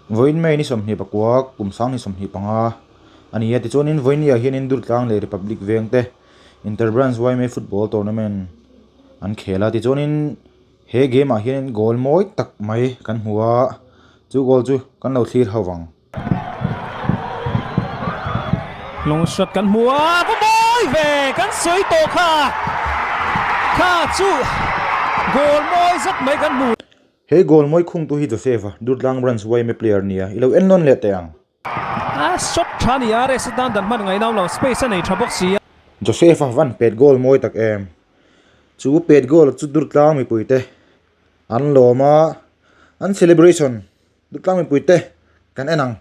voin mai ni som hi pakwa kum sang ni som hi panga ani ya ti chonin voin ya hian in dur tlang le republic vengte interbranch yma football tournament an khela ti chonin he game a hian goal moi tak mai kan huwa chu goal chu kan lo thlir hawang long shot kan huwa có moi về kan soi to kha chu goal moi rất mấy kan mu he goal moi khung tu hi Joseph Durtlang branch yma player nia ilo en non le teang shot thani are sedan dan man ngai naw lo space nei thabok si Joseph van pet goal moi tak em chu pet goal chu Durtlang mi puite an loma an celebration Durtlang mi puite kan enang